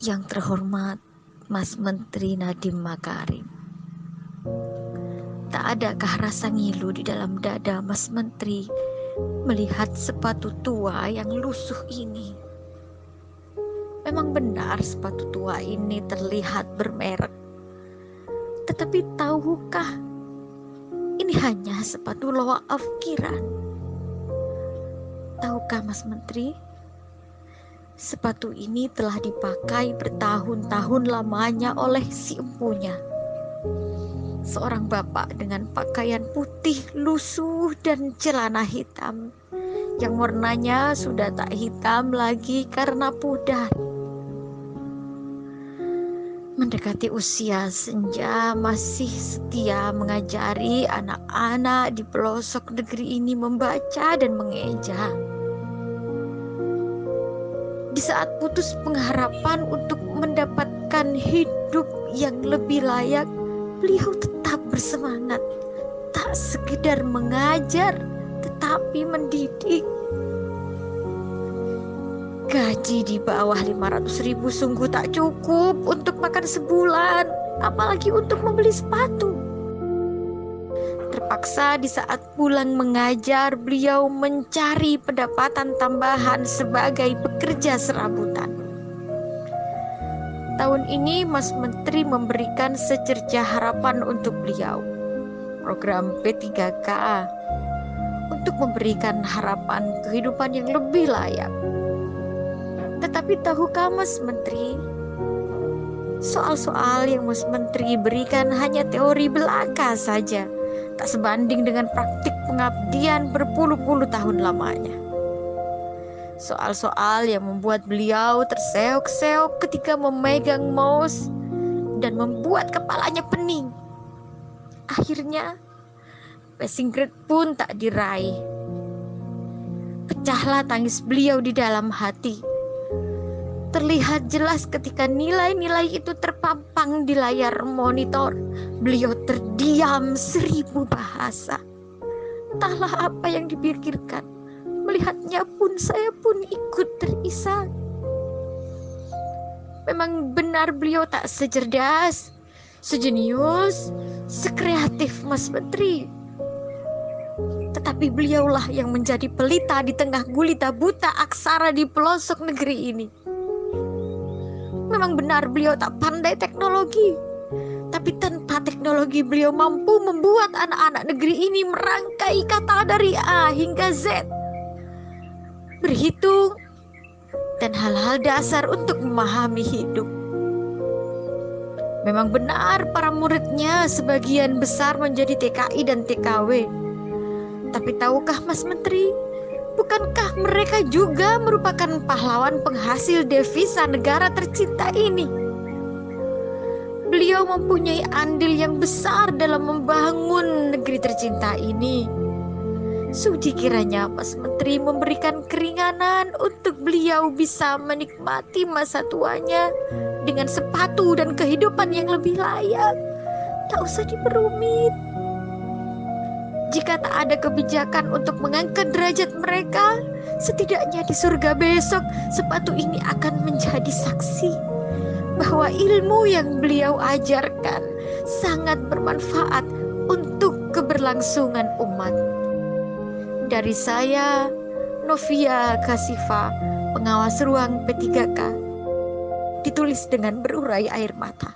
Yang terhormat Mas Menteri Nadiem Makarim, tak adakah rasa ngilu di dalam dada Mas Menteri melihat sepatu tua yang lusuh ini? Memang benar sepatu tua ini terlihat bermerek, tetapi tahukah ini hanya sepatu loaaf kiran? Tahukah Mas Menteri, sepatu ini telah dipakai bertahun-tahun lamanya oleh si empunya, seorang bapak dengan pakaian putih lusuh dan celana hitam yang warnanya sudah tak hitam lagi karena pudar. Mendekati usia senja, masih setia mengajari anak-anak di pelosok negeri ini membaca dan mengeja. Di saat putus pengharapan untuk mendapatkan hidup yang lebih layak, beliau tetap bersemangat, tak sekedar mengajar, tetapi mendidik. Gaji di bawah 500.000 sungguh tak cukup untuk makan sebulan, apalagi untuk membeli sepatu. Terpaksa di saat pulang mengajar, beliau mencari pendapatan tambahan sebagai pekerja serabutan. Tahun ini Mas Menteri memberikan secerca harapan untuk beliau, program P3K, untuk memberikan harapan kehidupan yang lebih layak. Tetapi tahukah Mas Menteri, soal-soal yang Mas Menteri berikan hanya teori belaka saja, tak sebanding dengan praktik pengabdian berpuluh-puluh tahun lamanya. Soal-soal yang membuat beliau terseok-seok ketika memegang mouse dan membuat kepalanya pening. Akhirnya passing grade pun tak diraih. Pecahlah tangis beliau di dalam hati. Terlihat jelas ketika nilai-nilai itu terpampang di layar monitor. Beliau terdiam 1000 bahasa. Entahlah apa yang dipikirkan. Melihatnya pun saya pun ikut terisak. Memang benar beliau tak secerdas, sejenius, sekreatif Mas Menteri. Tetapi beliaulah yang menjadi pelita di tengah gulita buta aksara di pelosok negeri ini. Memang benar beliau tak pandai teknologi, tapi tanpa teknologi beliau mampu membuat anak-anak negeri ini merangkai kata dari A hingga Z, berhitung, dan hal-hal dasar untuk memahami hidup. Memang benar para muridnya sebagian besar menjadi TKI dan TKW. Tapi tahukah Mas Menteri, bukankah mereka juga merupakan pahlawan penghasil devisa negara tercinta ini? Beliau mempunyai andil yang besar dalam membangun negeri tercinta ini. Sudi kiranya Mas Menteri memberikan keringanan untuk beliau bisa menikmati masa tuanya dengan sepatu dan kehidupan yang lebih layak. Tak usah diperumit. Jika tak ada kebijakan untuk mengangkat derajat mereka, setidaknya di surga besok sepatu ini akan menjadi saksi bahwa ilmu yang beliau ajarkan sangat bermanfaat untuk keberlangsungan umat. Dari saya, Novia Kasifa, pengawas ruang P3K, ditulis dengan berurai air mata.